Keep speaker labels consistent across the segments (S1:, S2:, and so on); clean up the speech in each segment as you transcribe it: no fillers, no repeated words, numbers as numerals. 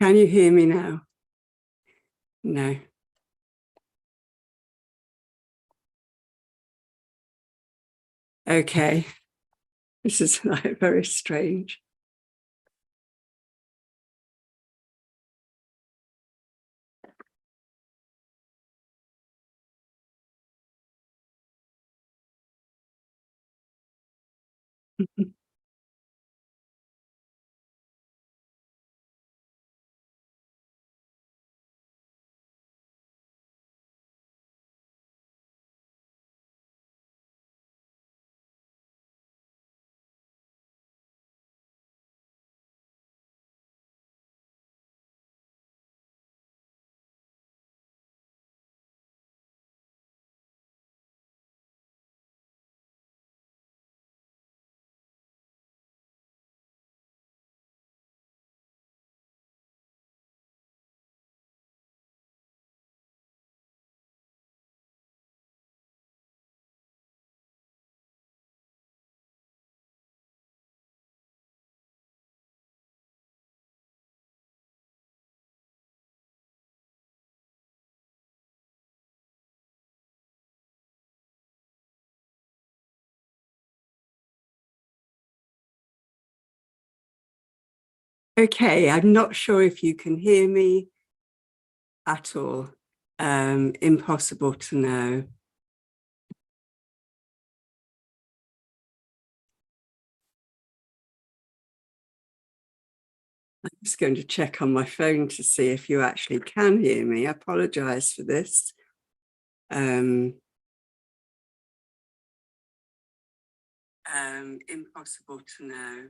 S1: Can you hear me now? No. Okay. This is like very strange. Okay, I'm not sure if you can hear me at all. Impossible to know. I'm just going to check on my phone to see if you actually can hear me. I apologize for this. Impossible to know.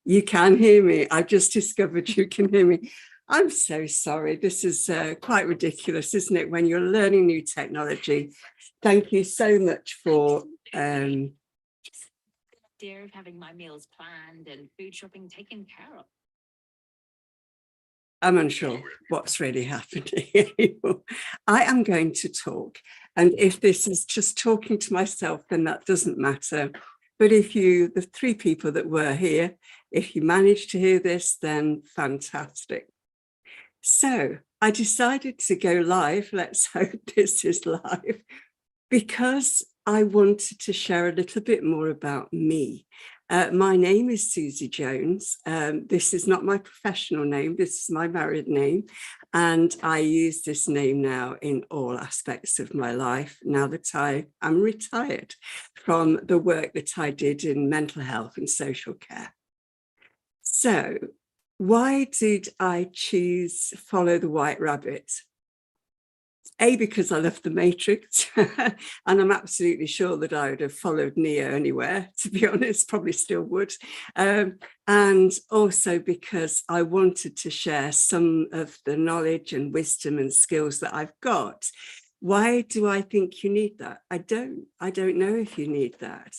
S1: You can hear me. I've just discovered you can hear me. I'm so sorry. This is quite ridiculous, isn't it? When you're learning new technology. Thank you so much for
S2: idea of having my meals planned and food shopping taken care of.
S1: I'm unsure what's really happening anymore. I am going to talk, and if this is just talking to myself, then that doesn't matter. But if you, the three people that were here, if you managed to hear this, then fantastic. So I decided to go live. Let's hope this is live, because I wanted to share a little bit more about me. My name is Susie Jones. This is not my professional name. This is my married name. And I use this name now in all aspects of my life, now that I am retired from the work that I did in mental health and social care. So why did I choose Follow the White Rabbit? A, because I love The Matrix, and I'm absolutely sure that I would have followed Neo anywhere, to be honest, probably still would. And also because I wanted to share some of the knowledge and wisdom and skills that I've got. Why do I think you need that? I don't know if you need that,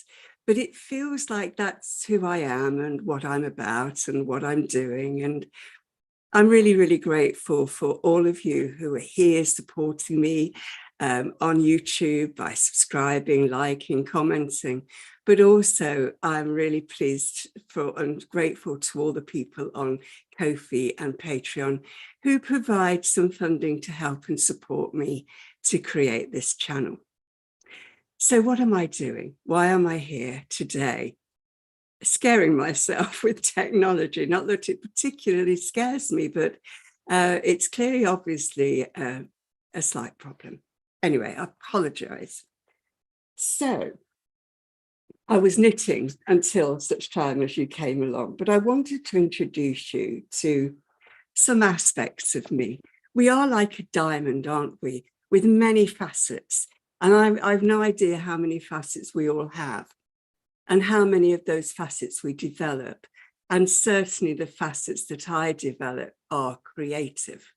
S1: but it feels like that's who I am and what I'm about and what I'm doing. And I'm really, really grateful for all of you who are here supporting me on YouTube by subscribing, liking, commenting, but also I'm really pleased for and grateful to all the people on Ko-fi and Patreon who provide some funding to help and support me to create this channel. So what am I doing? Why am I here today? Scaring myself with technology, not that it particularly scares me, but it's clearly obviously a slight problem. Anyway, I apologize. So I was knitting until such time as you came along, but I wanted to introduce you to some aspects of me. We are like a diamond, aren't we, with many facets, and I've no idea how many facets we all have and how many of those facets we develop. And certainly the facets that I develop are creative.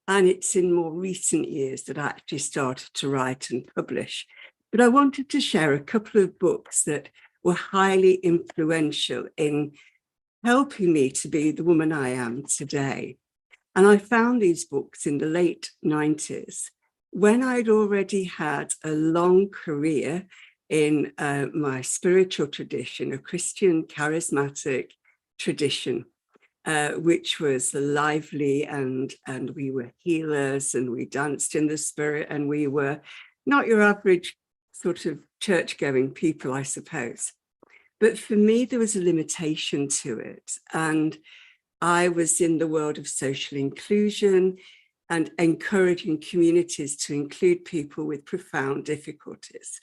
S1: And it's in more recent years that I actually started to write and publish. But I wanted to share a couple of books that were highly influential in helping me to be the woman I am today. And I found these books in the late 90s when I'd already had a long career in my spiritual tradition, a Christian charismatic tradition. which was lively, and we were healers, and we danced in the spirit, and we were not your average sort of church-going people, I suppose. But for me, there was a limitation to it. And I was in the world of social inclusion and encouraging communities to include people with profound difficulties.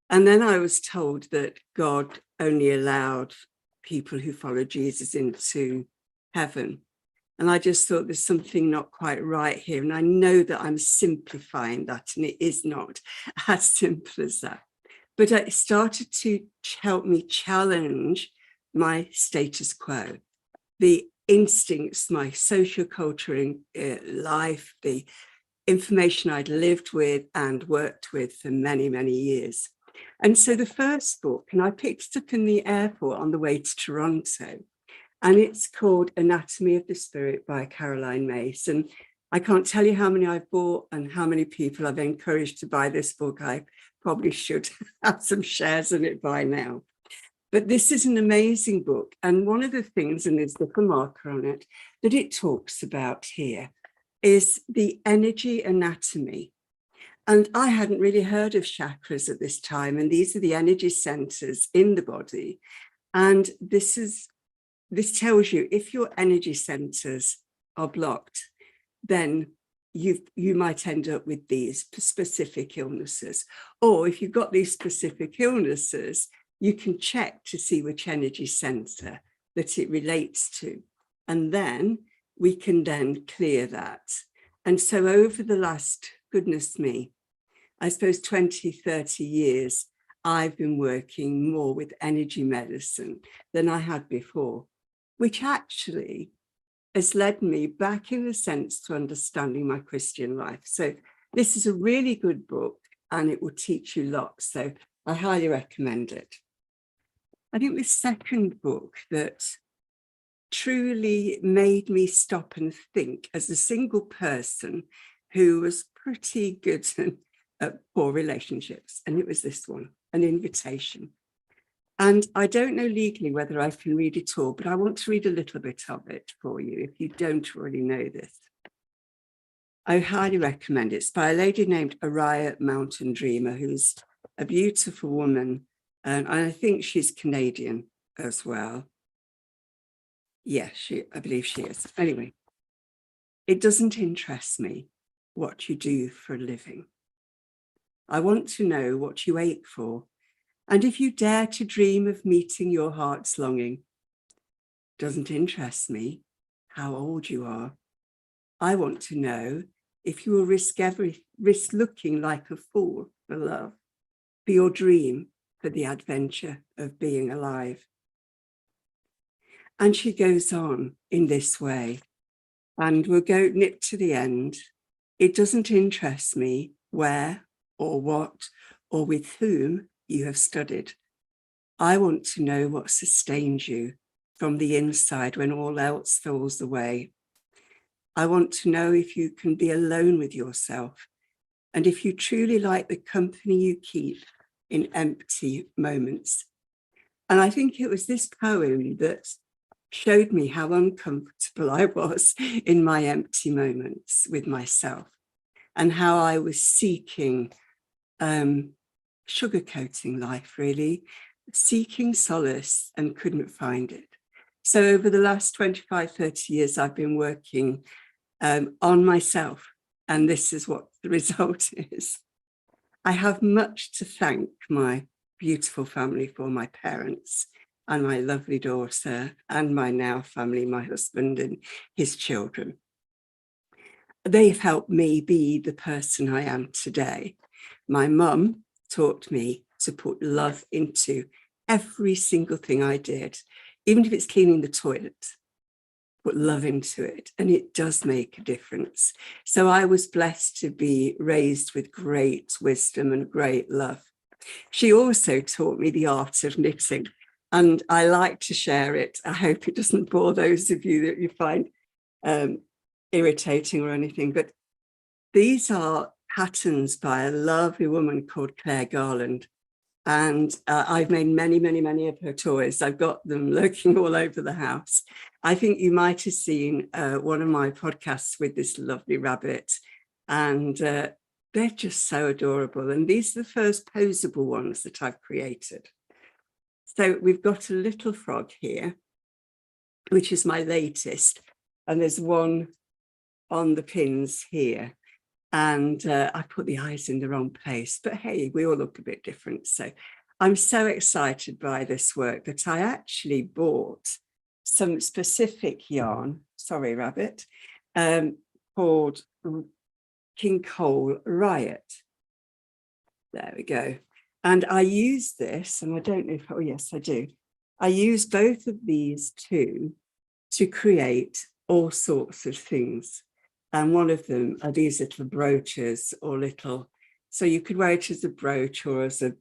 S1: And then I was told that God only allowed people who follow Jesus into heaven. And I just thought there's something not quite right here. And I know that I'm simplifying that, and it is not as simple as that. But it started to help me challenge my status quo, the instincts, my social culture life, the information I'd lived with and worked with for many, many years. And so the first book, and I picked it up in the airport on the way to Toronto, and it's called Anatomy of the Spirit by Caroline Myss. And I can't tell you how many I've bought and how many people I've encouraged to buy this book. I probably should have some shares in it by now. But this is an amazing book. And one of the things, and there's the marker on it, that it talks about here is the energy anatomy. And I hadn't really heard of chakras at this time. And these are the energy centers in the body. And this tells you if your energy centers are blocked, then you might end up with these specific illnesses. Or if you've got these specific illnesses, you can check to see which energy center that it relates to. And then we can then clear that. And so over the last, goodness me, I suppose 20, 30 years, I've been working more with energy medicine than I had before, which actually has led me back in a sense to understanding my Christian life. So this is a really good book, and it will teach you lots. So I highly recommend it. I think the second book that truly made me stop and think as a single person who was pretty good at poor relationships, and it was this one, An Invitation. And I don't know legally whether I can read it all, but I want to read a little bit of it for you if you don't already know this. I highly recommend it. It's by a lady named Araya Mountain Dreamer, who's a beautiful woman. And I think she's Canadian as well. Yeah, I believe she is. Anyway, it doesn't interest me what you do for a living. I want to know what you ache for. And if you dare to dream of meeting your heart's longing, doesn't interest me how old you are. I want to know if you will risk looking like a fool for love, for your dream, for the adventure of being alive. And she goes on in this way, and we'll go nip to the end. It doesn't interest me where or what or with whom you have studied. I want to know what sustains you from the inside when all else falls away. I want to know if you can be alone with yourself, and if you truly like the company you keep in empty moments. And I think it was this poem that showed me how uncomfortable I was in my empty moments with myself, and how I was seeking sugarcoating life, really, seeking solace and couldn't find it. So over the last 25, 30 years, I've been working on myself, and this is what the result is. I have much to thank my beautiful family for, my parents and my lovely daughter, and my now family, my husband and his children. They've helped me be the person I am today. My mum taught me to put love into every single thing I did, even if it's cleaning the toilet, put love into it, and it does make a difference. So I was blessed to be raised with great wisdom and great love. She also taught me the art of knitting, and I like to share it. I hope it doesn't bore those of you that you find irritating or anything, but these are patterns by a lovely woman called Claire Garland. And I've made many, many, many of her toys. I've got them lurking all over the house. I think you might have seen one of my podcasts with this lovely rabbit, and they're just so adorable. And these are the first posable ones that I've created. So we've got a little frog here, which is my latest. And there's one on the pins here. And I put the eyes in the wrong place, but hey, we all look a bit different. So I'm so excited by this work that I actually bought some specific yarn, sorry, rabbit, called King Cole Riot. There we go. And I use this, and I don't know if, oh yes, I do. I use both of these two to create all sorts of things. And one of them are these little brooches or little, so you could wear it as a brooch or as a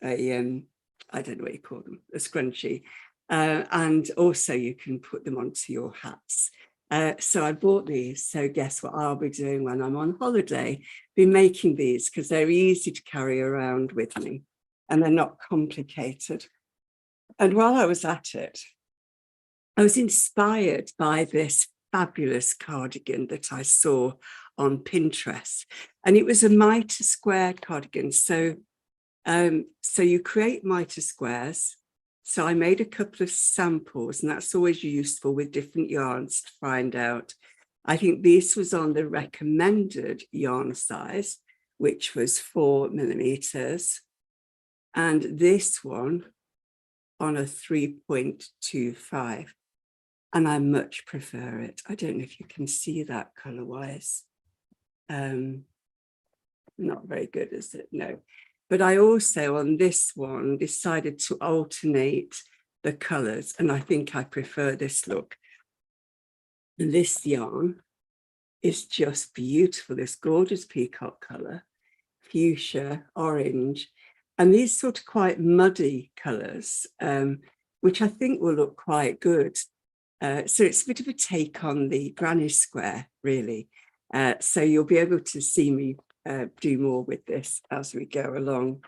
S1: I don't know what you call them, a scrunchie. And also you can put them onto your hats. So I bought these. So guess what I'll be doing when I'm on holiday? Be making these because they're easy to carry around with me and they're not complicated. And while I was at it, I was inspired by this fabulous cardigan that I saw on Pinterest, and it was a mitre square cardigan. So you create mitre squares. So I made a couple of samples, and that's always useful with different yarns to find out. I think this was on the recommended yarn size, which was 4mm, and this one on a 3.25. And I much prefer it. I don't know if you can see that color-wise. Not very good, is it? No. But I also, on this one, decided to alternate the colors. And I think I prefer this look. And this yarn is just beautiful. This gorgeous peacock color, fuchsia, orange, and these sort of quite muddy colors, which I think will look quite good. So it's a bit of a take on the granny square, really. So you'll be able to see me do more with this as we go along.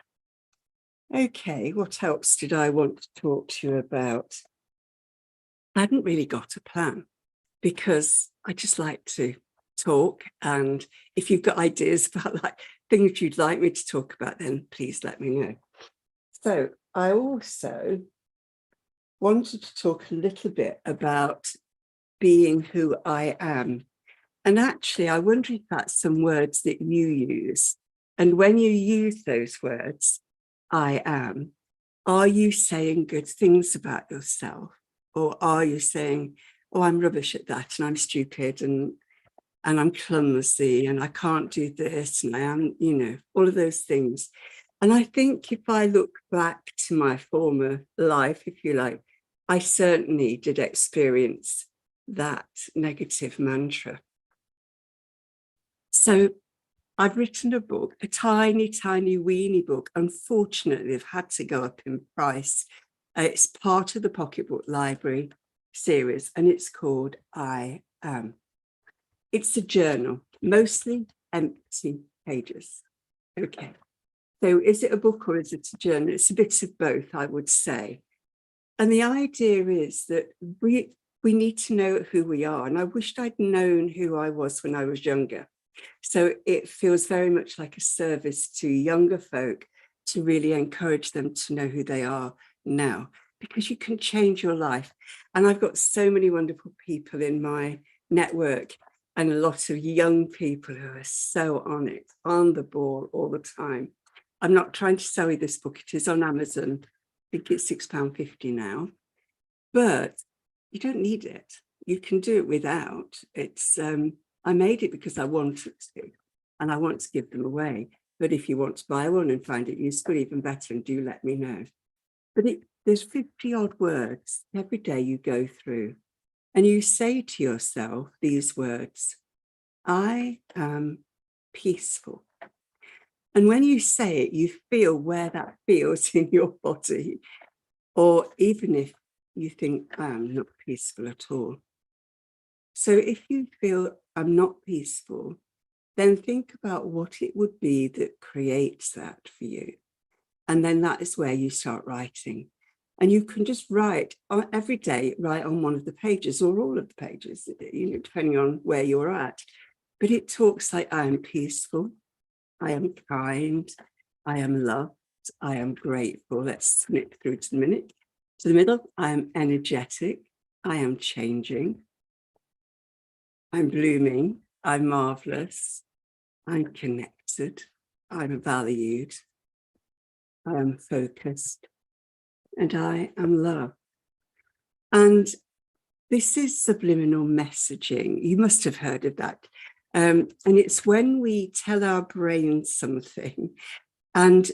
S1: Okay, what else did I want to talk to you about? I hadn't really got a plan because I just like to talk. And if you've got ideas about like things you'd like me to talk about, then please let me know. So I also wanted to talk a little bit about being who I am. And actually, I wonder if that's some words that you use. And when you use those words, I am, are you saying good things about yourself? Or are you saying, oh, I'm rubbish at that, and I'm stupid, and I'm clumsy, and I can't do this, and I am, you know, all of those things. And I think if I look back to my former life, if you like, I certainly did experience that negative mantra. So I've written a book, a tiny, tiny, weeny book. Unfortunately, they've had to go up in price. It's part of the Pocketbook Library series, and it's called I Am. It's a journal, mostly empty pages. Okay. So is it a book or is it a journal? It's a bit of both, I would say. And the idea is that we need to know who we are. And I wished I'd known who I was when I was younger. So it feels very much like a service to younger folk to really encourage them to know who they are now, because you can change your life. And I've got so many wonderful people in my network and a lot of young people who are so on it, on the ball all the time. I'm not trying to sell you this book. It is on Amazon. I think it's £6.50 now, but you don't need it. You can do it without. It's I made it because I wanted to, and I want to give them away. But if you want to buy one and find it useful, even better, and do let me know. But there's 50 odd words every day you go through, and you say to yourself these words: I am peaceful. And when you say it, you feel where that feels in your body, or even if you think, I'm not peaceful at all. So if you feel I'm not peaceful, then think about what it would be that creates that for you. And then that is where you start writing. And you can just write every day, write on one of the pages or all of the pages, depending on where you're at. But it talks like, I am peaceful, I am kind, I am loved, I am grateful. Let's snip through to the middle. I am energetic, I am changing, I'm blooming, I'm marvelous, I'm connected, I'm valued, I am focused, and I am love. And this is subliminal messaging. You must have heard of that. And it's when we tell our brain something and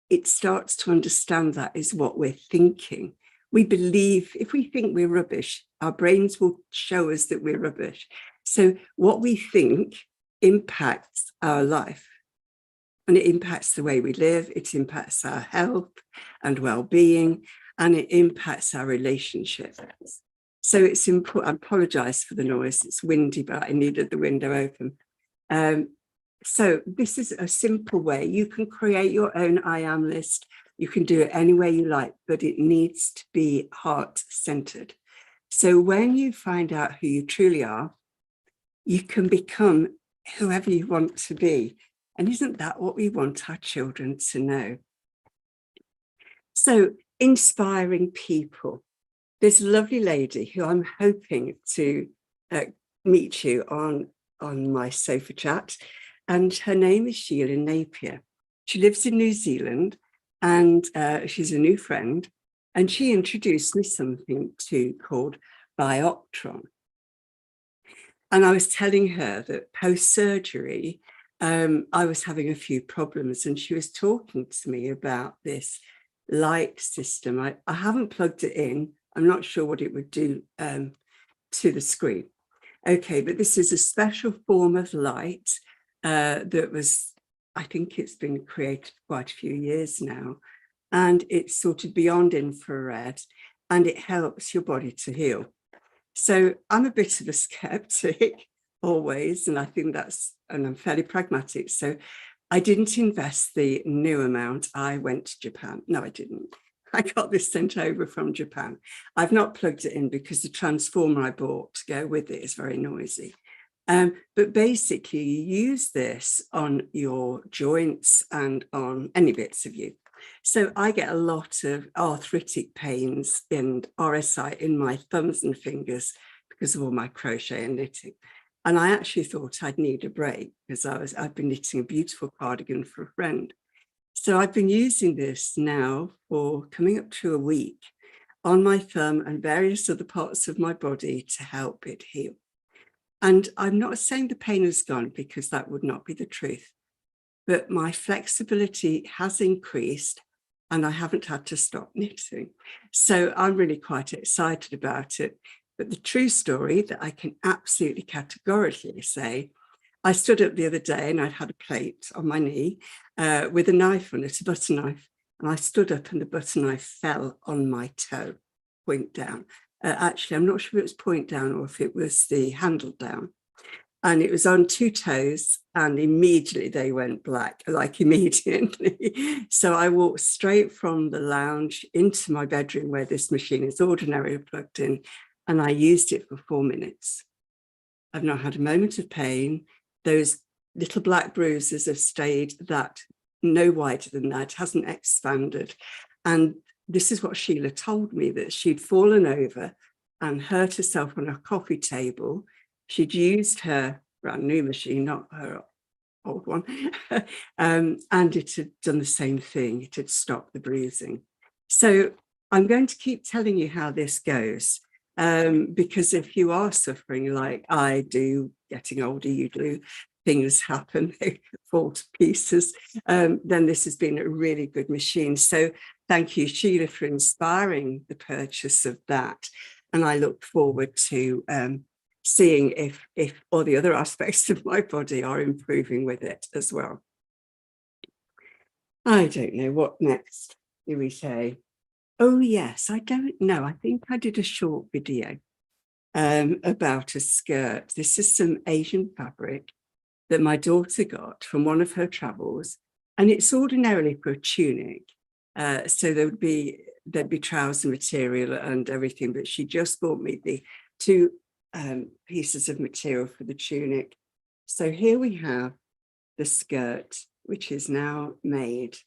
S1: it starts to understand that is what we're thinking. We believe, if we think we're rubbish, our brains will show us that we're rubbish. So what we think impacts our life. And it impacts the way we live, it impacts our health and well-being, and it impacts our relationships. So it's important. I apologize for the noise, it's windy, but I needed the window open. So this is a simple way. You can create your own I am list. You can do it any way you like, but it needs to be heart-centered. So when you find out who you truly are, you can become whoever you want to be. And isn't that what we want our children to know? So inspiring people. There's a lovely lady who I'm hoping to meet you on my sofa chat. And her name is Sheila Napier. She lives in New Zealand and she's a new friend. And she introduced me something called Bioptron. And I was telling her that post-surgery, I was having a few problems, and she was talking to me about this light system. I haven't plugged it in. I'm not sure what it would do to the screen. Okay, but this is a special form of light that was, I think it's been created quite a few years now, and it's sort of beyond infrared, and it helps your body to heal. So I'm a bit of a skeptic always, and I think and I'm fairly pragmatic. So I didn't invest the new amount. I went to Japan. No, I didn't. I got this sent over from Japan. I've not plugged it in because the transformer I bought to go with it is very noisy. But basically you use this on your joints and on any bits of you. So I get a lot of arthritic pains and RSI in my thumbs and fingers because of all my crochet and knitting. And I actually thought I'd need a break because I've been knitting a beautiful cardigan for a friend. So I've been using this now for coming up to a week on my thumb and various other parts of my body to help it heal. And I'm not saying the pain is gone because that would not be the truth, but my flexibility has increased and I haven't had to stop knitting. So I'm really quite excited about it. But the true story that I can absolutely categorically say, I stood up the other day and I'd had a plate on my knee with a knife on it, a butter knife. And I stood up and the butter knife fell on my toe, point down. Actually, I'm not sure if it was point down or if it was the handle down. And it was on two toes and immediately they went black, like immediately. So I walked straight from the lounge into my bedroom where this machine is ordinarily plugged in, and I used it for 4 minutes. I've not had a moment of pain. Those little black bruises have stayed that no wider than that, hasn't expanded. And this is what Sheila told me, that she'd fallen over and hurt herself on a coffee table. She'd used her brand new machine, not her old one, and it had done the same thing. It had stopped the bruising. So I'm going to keep telling you how this goes, because if you are suffering like I do, getting older, you do, things happen, they fall to pieces, then this has been a really good machine. So thank you, Sheila, for inspiring the purchase of that. And I look forward to seeing if all the other aspects of my body are improving with it as well. I don't know what next do we say. Oh yes, I don't know. I think I did a short video about a skirt. This is some Asian fabric that my daughter got from one of her travels. And it's ordinarily for a tunic. So there'd be trouser material and everything, but she just bought me the 2 pieces of material for the tunic. So here we have the skirt, which is now made.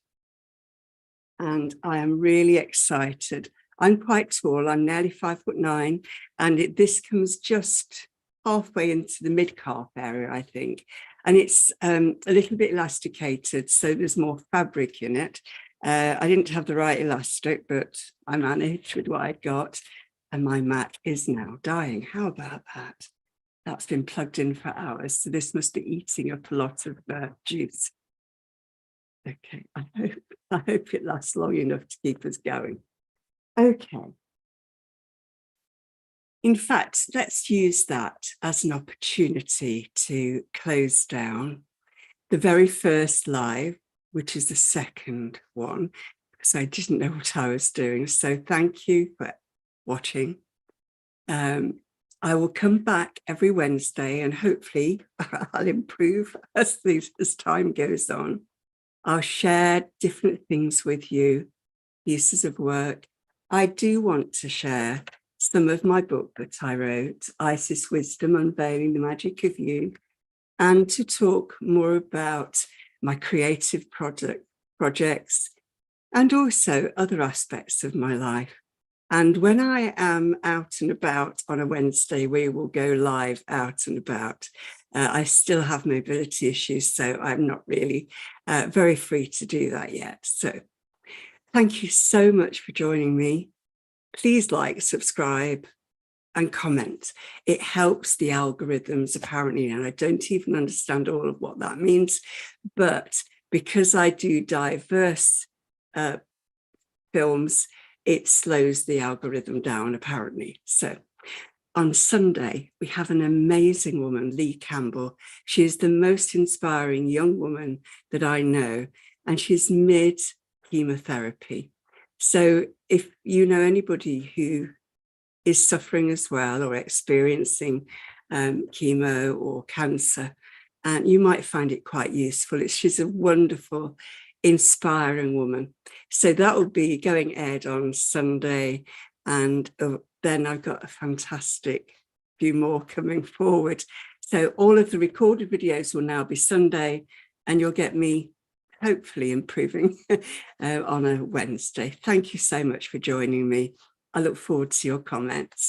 S1: And I am really excited. I'm quite tall, I'm nearly 5'9", and this comes just halfway into the mid-calf area, I think. And it's a little bit elasticated, so there's more fabric in it. I didn't have the right elastic, but I managed with what I'd got. And my Mac is now dying. How about that? That's been plugged in for hours, so this must be eating up a lot of juice. Okay, I hope it lasts long enough to keep us going. Okay. In fact, let's use that as an opportunity to close down the very first live, which is the second one, because I didn't know what I was doing. So thank you for watching. I will come back every Wednesday and hopefully I'll improve as time goes on. I'll share different things with you, pieces of work. I do want to share some of my book that I wrote, Isis Wisdom, Unveiling the Magic of You, and to talk more about my creative projects and also other aspects of my life. And when I am out and about on a Wednesday, we will go live out and about. I still have mobility issues, so I'm not really very free to do that yet. So thank you so much for joining me. Please like, subscribe, and comment. It helps the algorithms, apparently, and I don't even understand all of what that means. But because I do diverse films, it slows the algorithm down, apparently. So on Sunday, we have an amazing woman, Lee Campbell. She is the most inspiring young woman that I know, and she's mid-chemotherapy. So if you know anybody who is suffering as well or experiencing chemo or cancer, and you might find it quite useful. She's a wonderful, inspiring woman. So that will be going aired on Sunday, and then I've got a fantastic few more coming forward. So all of the recorded videos will now be Sunday, and you'll get me hopefully improving on a Wednesday. Thank you so much for joining me. I look forward to your comments.